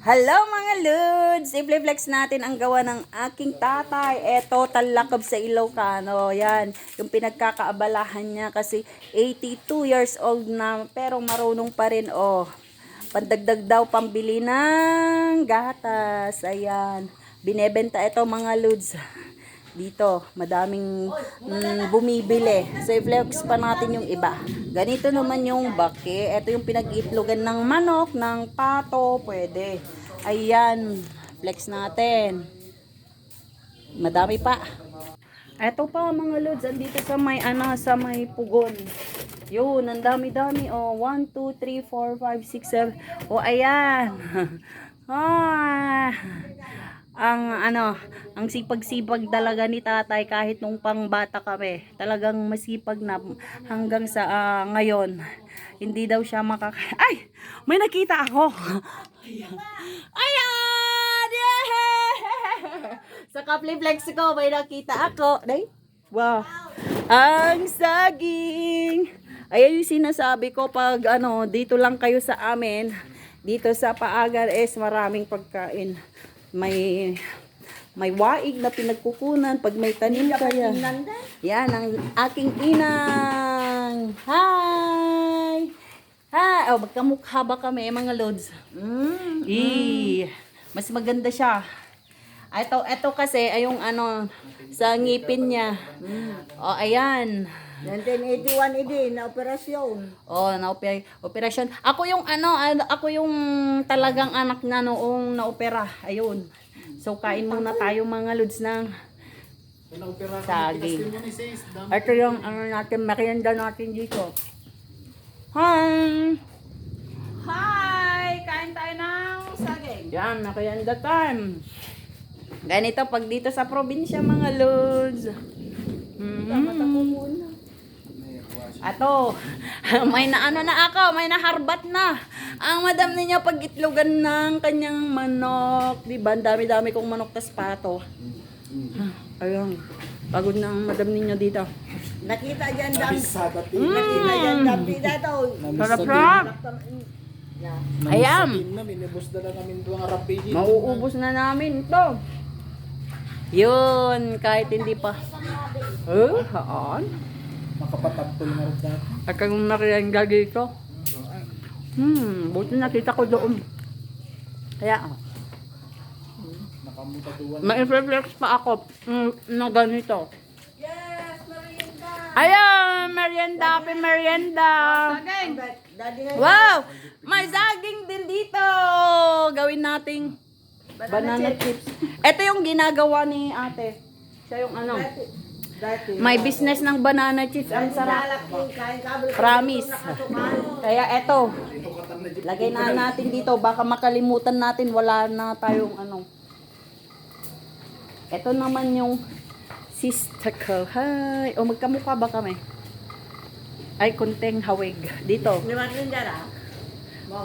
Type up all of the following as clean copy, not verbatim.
Hello mga Lods! Simple flex natin ang gawa ng aking tatay. Eto, talakab sa Ilocano. Yan, yung pinagkakaabalahan niya kasi 82 years old na pero marunong pa rin. Oh, pandagdag daw pambili ng gatas. Ayan, binebenta ito mga Lods. Dito, madaming bumibili. So, i-flex pa natin yung iba. Ganito naman yung baki. Ito yung pinag-itlogan ng manok, ng pato, pwede. Ayan, flex natin. Madami pa. Ito pa mga lods, andito sa may sa may pugon. Yun, ang dami-dami. Oh, 1, 2, 3, 4, 5, 6, 7. Oh, ayan. Ah. Ang sipag-sipag talaga ni tatay kahit nung pangbata kami. Talagang masipag na hanggang sa ngayon. Hindi daw siya Ay! May nakita ako! Ayan! Yeah! Sa Kapliflex ko, may nakita ako. Day? Wow! Ang saging! Ayan yung sinasabi ko pag dito lang kayo sa amin. Dito sa Paagar is maraming pagkain. May waig na pinagkukunan pag may tanim kaya. Yan ang aking inang. Hi! Hi! Oh, magkamukha ba kami mga lods? Mas maganda siya. Ito kasi ay yung sa ngipin niya. Oh, ayan. 1981 din na operasyon. Oh, operasyon. Ako yung talagang anak na noong naopera. Ayun. So kain muna tayo mga lods ng saging. Ito yung merienda natin dito. Hi! Hi! Kain tayo ng saging. Yan, merienda time. Ganito pag dito sa probinsya mga lods. Ato, may may naharbat na. Ang madam niya pag itlogan ng kanyang manok. Diba? Ang dami-dami kong manok tas pato. Ayun. Pagod na ang madam niya dito. Nakita dyan dam. Nakita dyan dam. Dito. Sarap. Ayan. Minibus na lang namin doon ang rapidi. Mauubos na namin ito. Yun, kahit hindi pa. Haan? Makapatagtol na rin dati. At kung nakiyangga dito. Buti nakita ko doon. Kaya, Nakamutaduan. ma-reflex pa ako na ganito. Yes, merienda. Ayan, merienda, merienda. Wow! May saging din dito. Gawin nating banana chips. Ito yung ginagawa ni ate. Siya yung may business ng banana chips. Ang sarap. Promise. Kaya eto. Lagay na natin dito. Baka makalimutan natin. Wala na tayong Ito naman yung sister ko. Hi. O magkamukha ba kami? Ay, kunting hawig. Dito.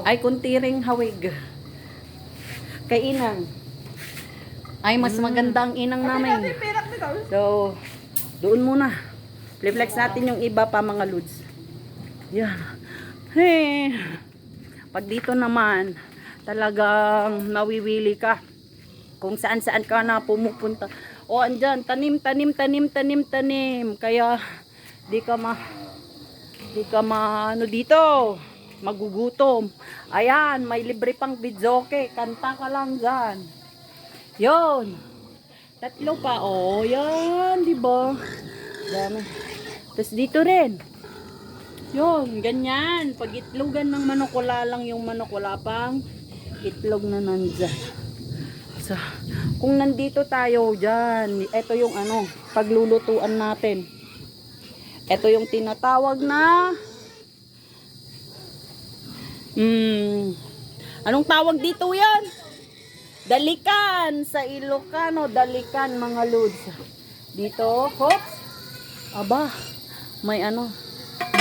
Ay, kuntiring hawig. Kay inang. Ay, mas maganda ang inang namin. So, doon muna. Flex natin yung iba pa mga lods. Yan. Hey. Pag dito naman, talagang nawiwili ka. Kung saan-saan ka na pumupunta. O, andyan, tanim. Kaya, di ka dito. Magugutom. Ayan, may libre pang bidzoke. Kanta ka lang dyan. Yun. Tatlo pa. Oh, yan. Diba? Dami. Tapos dito rin. Yun, ganyan. Pag itlogan ng manok, wala lang yung manok. Wala pang itlog na nandyan. So, kung nandito tayo dyan, ito yung paglulutuan natin. Ito yung tinatawag na anong tawag dito yan? Dalikan sa Ilocano, dalikan mga lods. Dito, hops. Aba, may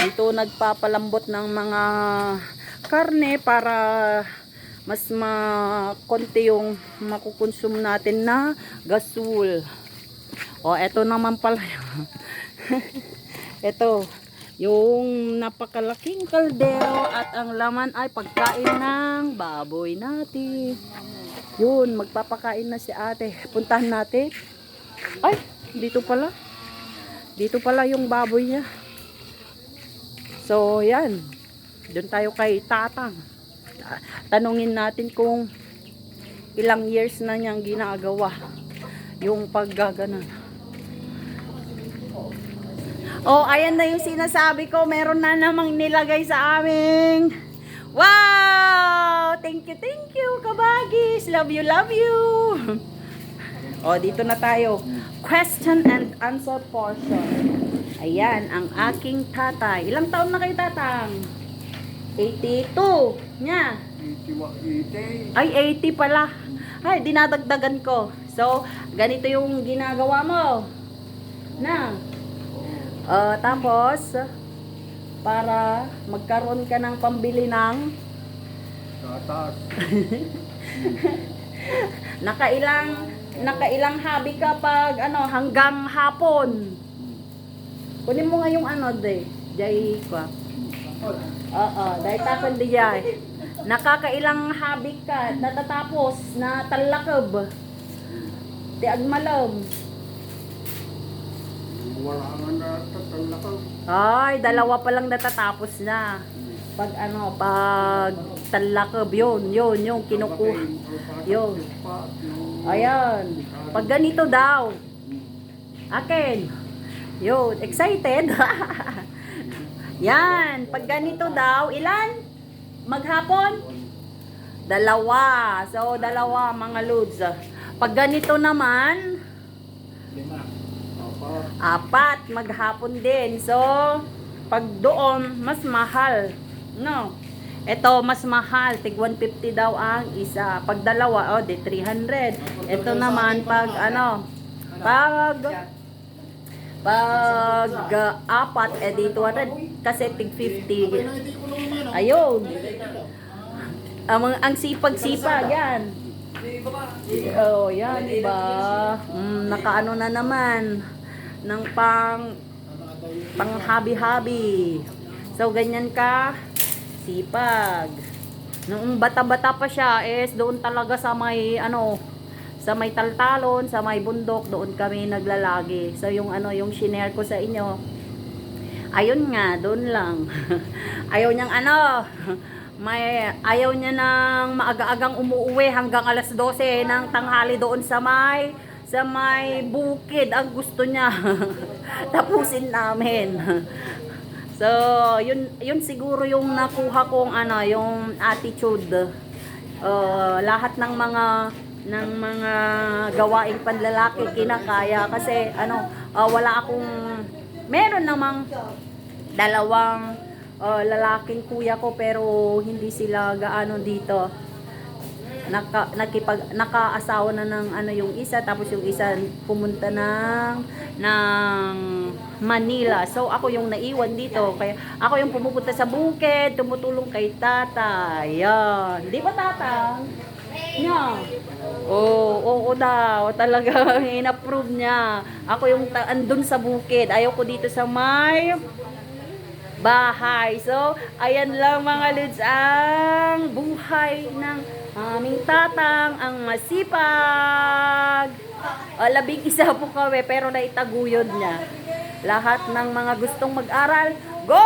dito nagpapalambot ng mga karne para mas konti yung makukonsume natin na gasol. O, eto naman pala. Ito, yung napakalaking kaldero at ang laman ay pagkain ng baboy natin. Yun, magpapakain na si ate. Puntahan natin. Ay, dito pala. Dito pala yung baboy niya. So, yan. Doon tayo kay Tatang. Tanungin natin kung ilang years na niyang ginagawa yung paggaganan. Oh, ayan na yung sinasabi ko. Meron na namang nilagay sa aming. Wow! Thank you, kabagis. Love you. Oh, dito na tayo. Question and answer portion. Ayan, ang aking tatay. Ilang taon na kayo, Tatang? 82. Nya. Ay, 80 pala. Ay, dinadagdagan ko. So, ganito yung ginagawa mo. Na. Tapos, para magkaroon ka ng pambili ng Tatas. nakailang hobby ka pag hanggang hapon. Kunin mo nga yung Jay ko. Dahil tapon di jay. Nakakailang hobby ka natatapos na talakab. Di agmalam. Wala nga na tatalakaw. Ay, dalawa pa lang natatapos na. Pag pag talakab, yun, yung kinukuha. Yun. Ayan. Pag ganito daw. Akin. Yun, excited. Yan, pag ganito daw, ilan? Maghapon? Dalawa. So, dalawa mga loads. Pag ganito naman, 5. 4 maghapon din. So, pag doon, mas mahal. No? Ito, mas mahal. Tig 150 daw ang isa. Pag dalawa, di 300. Ito naman, pag apat, di 200. Kasi tig 50. Ayun. Ang sipag-sipag, yan. Oh, yan, diba? Nakaano na naman ng pang habi-habi. So, ganyan ka sipag. Nung bata-bata pa siya, doon talaga sa may sa may taltalon, sa may bundok, doon kami naglalagi. So, yung shinare ko sa inyo, ayun nga, doon lang. Ayaw niyang ayaw niya nang maaga-agang umuuwi hanggang alas 12 ng tanghali doon sa may bukid. Ang gusto niya. Tapusin namin. So, yun siguro yung nakuha kong yung attitude. Lahat ng mga gawaing panlalaki kinakaya kasi wala akong meron namang dalawang lalaking kuya ko pero hindi sila gaano dito nakaasawa na ng yung isa, tapos yung isa pumunta ng Manila. So ako yung naiwan dito, kaya ako yung pumupunta sa bukid, tumutulong kay tatay. Yan, di ba tatang? Niya. Oo daw, talaga in-approve niya. Ako yung andun sa bukid, ayaw ko dito sa may bahay. So, ayan lang mga lids ang buhay ng aming tatang, ang masipag. 11 po kami, pero naitaguyod niya. Lahat ng mga gustong mag-aral, go!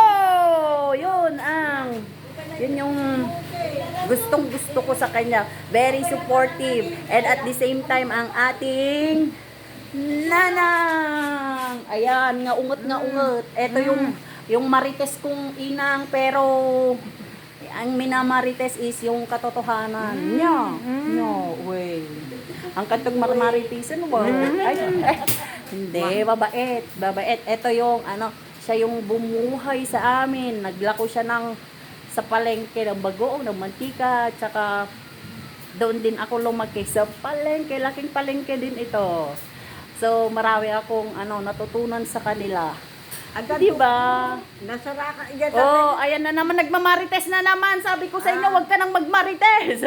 Yun yung gustong gusto ko sa kanya. Very supportive. And at the same time, ang ating nanang. Ayan, nga ungot. Ito yung marites kong inang, pero ang minamarites is yung katotohanan niya. No way. Ang kantong marites, ano ba? Hindi, babait. Ito yung, siya yung bumuhay sa amin. Naglako siya sa palengke ng bagoong, ng mantika, tsaka doon din ako lumaki sa palengke. Laking palengke din ito. So, marami akong natutunan sa kanila. Agad Diba? Nasaraka. Ayan na naman, nagmamarites na naman. Sabi ko sa inyo, wag ka nang magmarites.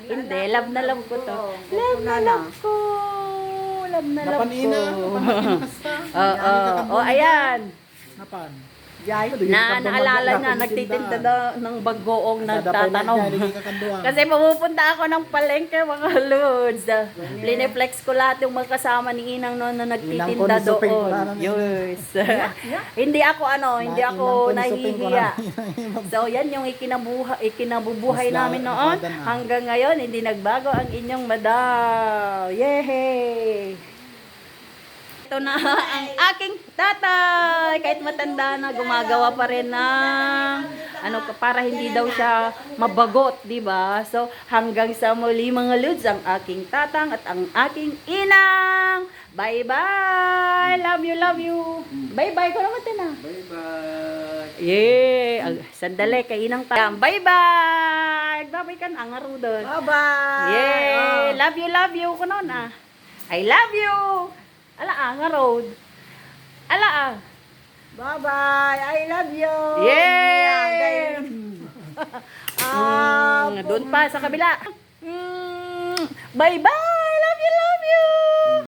Hindi, love na love ko to. Love na love ko. Napanina. Oo, ayan. Napan. Na naalala niya, nagtitinda ng bagoong nagtatanong. Kasi pumupunta ako ng palengke, mga lods. Lineflex ko lahat yung mga kasama ni Inang noon na nagtitinda doon. Yes. Hindi ako hindi ako nahihiya. So yan yung ikinabubuhay namin noon. Hanggang ngayon, hindi nagbago ang inyong madam. Yehey! Ito na ang aking tatay. Kahit matanda na, gumagawa pa rin ng para hindi daw siya mabagot, di ba? So, hanggang sa muli mga lods, ang aking tatang at ang aking inang. Bye-bye! Love you, love you. Bye-bye ko naman din ah. Bye-bye. Yeah! Sandali, kay inang tatang. Bye-bye! Bye-bye ka na, angaro doon. Bye-bye! Yeah! Love you ko noon ah. I love you! Ala nga road. Ala Bye-bye! I love you! Yeah! Ah, Doon pa sa kabila. Bye-bye!